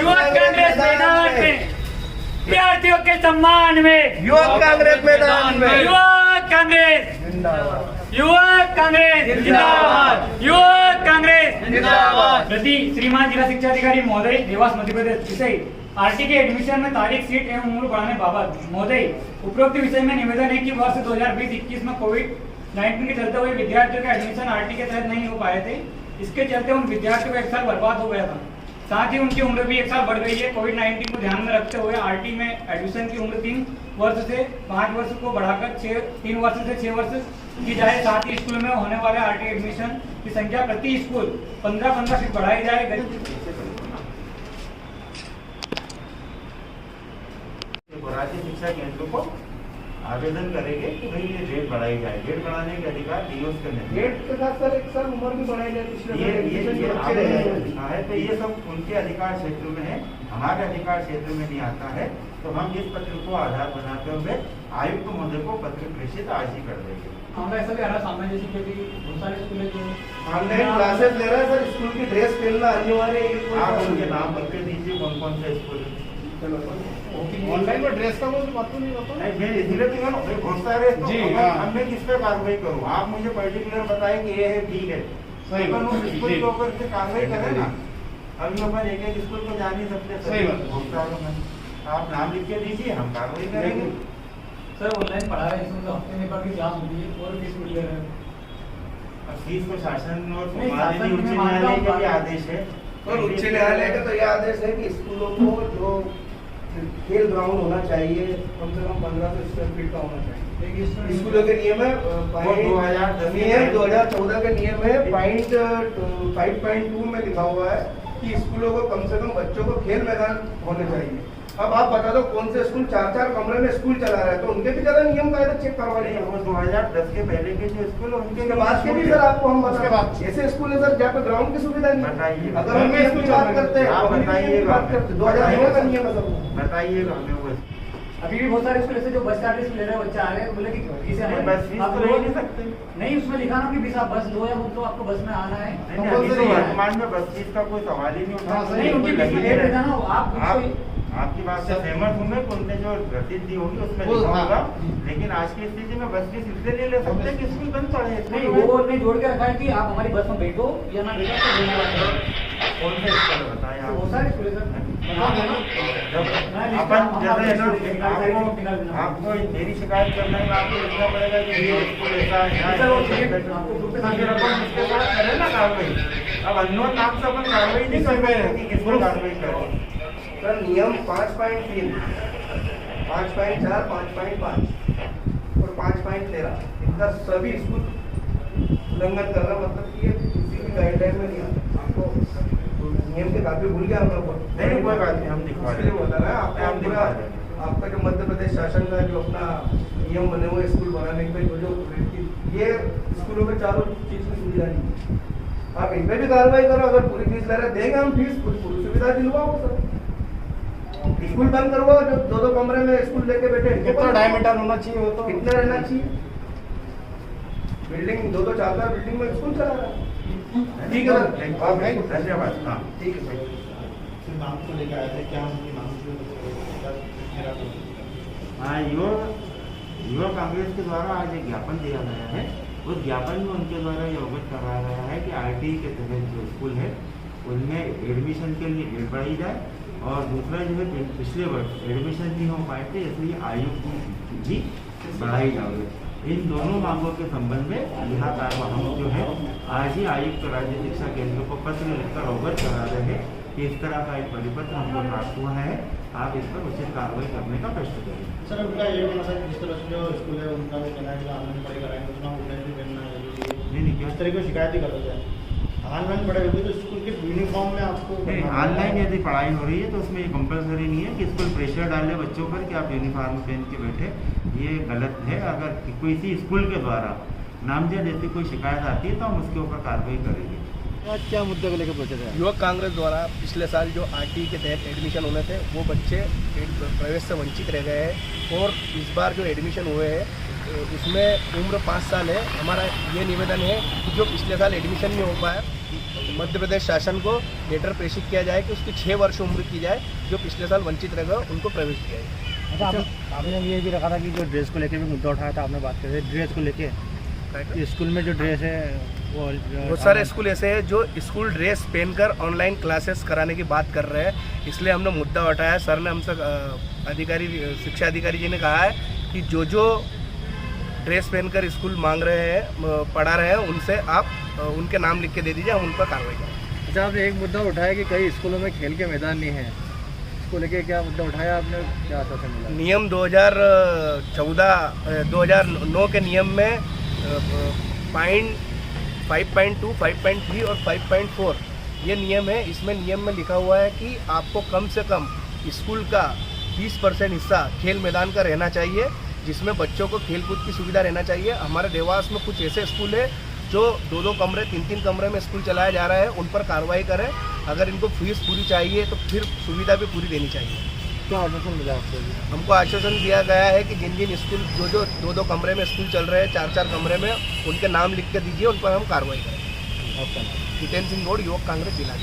युवक कांग्रेस मैदान में, विद्यार्थियों के सम्मान में, युवक कांग्रेस मैदान में, युवक कांग्रेस युवक कांग्रेस जिंदाबाद, युवक कांग्रेस जिंदाबाद। प्रति श्रीमान जिला शिक्षा अधिकारी महोदय, देवास मध्य प्रदेश। विषय आरटी के एडमिशन में तारीख, सीट एवं उम्र बढ़ाने बाबत महोदय, उपरोक्त विषय में निवेदन है कि वर्ष 2020-21 में कोविड-19 के चलते हुए विद्यार्थियों का एडमिशन आरटी के तहत नहीं हो पाए थे। इसके चलते उन विद्यार्थियों का एक साल बर्बाद हो गया था। साथ ही उनकी उम्र भी एक साल बढ़ गई है। कोविड-19 को ध्यान में रखते हुए आरटी में एडमिशन की उम्र 3 वर्ष से 5 वर्ष को बढ़ाकर 3 वर्ष से 6 वर्ष की जाए। साथ ही स्कूल में होने वाले आरटी एडमिशन की संख्या प्रति स्कूल 15-15 सीट बढ़ाई जाए। राज्य शिक्षा केंद्र को आवेदन करेंगे कि भाई ये रेट बढ़ाई जाए। रेट बढ़ाने के अधिकार डीओस के नहीं। रेट के साथ सर एक साल उम्र भी बढ़ाई जाए। है तो ये सब उनके अधिकार क्षेत्र में है, हमारे अधिकार क्षेत्र में नहीं आता है। तो हम इस पत्र को आधार बनाते हुए आयुक्त महोदय को पत्र प्रेषित आज ही कर देंगे। हमारा ऐसा भी आ रहा सामने जैसे कि बहुत सारे स्कूल जो ऑनलाइन क्लासेस ले रहा है सर, स्कूल की ड्रेस पहनना अनिवार्य है। आप उनके नाम बता दीजिए कौन कौन से स्कूल। ऑनलाइन में ड्रेस का कोई बात तो नहीं होता। मैं इसीलिए तो बहुत सारे जी, अब मैं किस पे कार्रवाई करूँ? आप मुझे पर्टिकुलर बताएं कि ये है, ठीक है, सही बात। स्कूल के ऊपर से कार्रवाई करें ना। अभी अपन एक स्कूल को जान नहीं सकते। सही बात। बहुत सारों में आप नाम लिख के दीजिए, हम कार्रवाई करेंगे। सर ऑनलाइन पढ़ा रहे हैं, इसमें तो हफ्ते में पर की जांच होती है और फीस मिल रहा है। फीस को शासन और नहीं, शासन उच्च में न्यायालय का भी मानता हूं। आदेश है। और उच्च न्यायालय का तो यह आदेश है कि स्कूलों को जो खेल ग्राउंड होना चाहिए कम से कम 1500 स्क्वायर फीट का होना चाहिए। स्कूलों के नियम है 2014 के नियम है। पॉइंट 5.2 में लिखा हुआ है कि स्कूलों को कम से कम बच्चों को खेल मैदान होने चाहिए। अब आप बता दो कौन से स्कूल 4-4 कमरे में स्कूल चला रहा है, तो उनके भी जरा नियम कायदा चेक करवा नहीं, लेंगे। वो 2010 के पहले के जो स्कूल है उसके बाद के भी सर आपको हम बता, ऐसे स्कूल है सर जहाँ पे ग्राउंड की सुविधा नहीं है। बताइए। अगर हम नियम की बात करते हैं, आप बताइएगा। 2009 का नियम है सर। बताइएगा हमें वो। अभी भी बहुत सारे स्कूल ऐसे जो बस चार्जेस ले रहे हैं, बच्चे आ रहे हैं, बोले कि इसे नहीं, बस फीस आप तो ले नहीं सकते। नहीं, उसमें लिखा ना कि बीस आप बस लो या वो तो आपको बस में आना है। नहीं, अभी तो वर्तमान में बस फीस का कोई सवाल ही नहीं उठा। नहीं, उनकी फीस ले रहे थे ना, आप आपकी बात से सहमत हूँ मैं। उनने जो रसीद दी होगी उसमें लिखा होगा। लेकिन आज की स्थिति में बस फीस इसलिए नहीं ले सकते कि स्कूल बंद पड़े। नहीं, वो नहीं जोड़ के रखा है कि आप हमारी बस में बैठो या ना बैठो, तो देने वाले हैं। कौन से स्कूल बताएं आप? बहुत सारे स्कूल है सर। अपन जैसे आपको मेरी शिकायत करने में आपको लिखना पड़ेगा कि ये स्कूल ऐसा है, इसके साथ करें ना कार्रवाई। अब अननोन नाम से अपन कार्रवाई नहीं कर रहे हैं कि किसको कार्रवाई करें। सर नियम 5.3, 5.4, 5.5 और 5.13 इनका सभी स्कूल उल्लंघन कर रहा, मतलब कि ये किसी भी गाइडलाइन में नहीं आता। आपको नियम के काफी भूल गया हम लोग। नहीं, कोई बात नहीं, हम दिखवा इसलिए बोला ना आपका जो मध्य प्रदेश शासन का जो अपना नियम बने हुए स्कूल बनाने के जो ये स्कूलों में चारों चीज की सुविधा नहीं है। आप इन पे भी कार्रवाई करो। अगर पूरी फीस ले रहे देंगे हम, फीस पूरी सुविधा दिलवाओ सर। स्कूल बंद करवाओ, जो 2-2 कमरे में स्कूल लेके बैठे। कितना डायमीटर होना चाहिए वो तो? कितना रहना चाहिए? बिल्डिंग 2-2, 4-4 बिल्डिंग में स्कूल चला रहा है। ठीक है सर, धन्यवाद। हाँ ठीक है सर। नाम को लेकर आए थे, क्या उनकी नाम हाँ, युवा कांग्रेस के द्वारा आज एक ज्ञापन दिया गया है। उस ज्ञापन में उनके द्वारा ये अवगत कराया गया है कि आरटी के तहत जो स्कूल है उनमें एडमिशन के लिए रेट बढ़ाई जाए, और दूसरा जो है पिछले वर्ष एडमिशन नहीं हो पाए थे इसलिए आयु की भी बढ़ाई जाए। इन दोनों मांगों के संबंध में यहाँ हम जो है आज ही आयुक्त राज्य शिक्षा केंद्र को पत्र लिखकर अवगत करा रहे हैं कि इस तरह का एक परिपत्र हमको प्राप्त हुआ है, आप इस पर उचित कार्रवाई करने का प्रश्न करें। सर उनका ये कहना है जिस तरह से जो स्कूल है उनका भी कहना है कि ऑनलाइन पढ़ाई कराएंगे, उसमें ऑनलाइन भी करना है। नहीं, क्या इस तरह की शिकायत ही कर रहे हैं। ऑनलाइन पढ़ाई होगी तो स्कूल के यूनिफॉर्म में आपको ऑनलाइन यदि पढ़ाई हो रही है तो उसमें ये कंपलसरी नहीं है कि स्कूल प्रेशर डाले बच्चों पर कि आप यूनिफॉर्म पहन के बैठे। ये गलत है। अगर किसी स्कूल के द्वारा नामजद ऐसी कोई शिकायत आती है तो हम उसके ऊपर कार्रवाई करेंगे। आज क्या मुद्दे को लेकर पहुंचे थे? युवक कांग्रेस द्वारा पिछले साल जो आरटी के तहत एडमिशन होने थे वो बच्चे प्रवेश से वंचित रह गए हैं, और इस बार जो एडमिशन हुए हैं उसमें उम्र 5 साल है। हमारा ये निवेदन है कि जो पिछले साल एडमिशन नहीं हो पाया मध्य प्रदेश शासन को लेटर प्रेषित किया जाए कि उसकी 6 वर्ष उम्र की जाए, जो पिछले साल वंचित रह गए उनको प्रवेश दिया जाए। अच्छा, आपने ये भी रखा था कि जो ड्रेस को लेकर भी मुद्दा उठाया था, आपने बात करी ड्रेस को लेके स्कूल में जो ड्रेस है वो बहुत सारे स्कूल ऐसे हैं जो स्कूल ड्रेस पहनकर ऑनलाइन क्लासेस कराने की बात कर रहे हैं, इसलिए हमने मुद्दा उठाया। सर ने हमसे अधिकारी, शिक्षा अधिकारी जी ने कहा है कि जो ड्रेस पहनकर स्कूल मांग रहे हैं, पढ़ा रहे हैं, उनसे आप उनके नाम लिख के दे दीजिए, हम उन पर कार्रवाई करेंगे। अच्छा, आपने एक मुद्दा उठाया कि कई स्कूलों में खेल के मैदान नहीं है, इसको लेके क्या मुद्दा उठाया आपने, क्या आश्वासन मिला? नियम 2009 के नियम में 5.2, 5.3 और 5.4 ये नियम है। इसमें नियम में लिखा हुआ है कि आपको कम से कम स्कूल का 20% हिस्सा खेल मैदान का रहना चाहिए, जिसमें बच्चों को खेलकूद की सुविधा रहना चाहिए। हमारे देवास में कुछ ऐसे स्कूल है जो 2-2 कमरे, 3-3 कमरे में स्कूल चलाया जा रहा है, उन पर कार्रवाई करें। अगर इनको फीस पूरी चाहिए तो फिर सुविधा भी पूरी देनी चाहिए। क्या आश्वासन मिला आपको? हमको आश्वासन दिया गया है कि जिन जिन स्कूल जो 2-2 कमरे में स्कूल चल रहे हैं, 4-4 कमरे में, उनके नाम लिख के दीजिए, उन पर हम कार्रवाई करें। आपका नाम? जितेंद्र सिंह गौड़, युवक कांग्रेस जिला।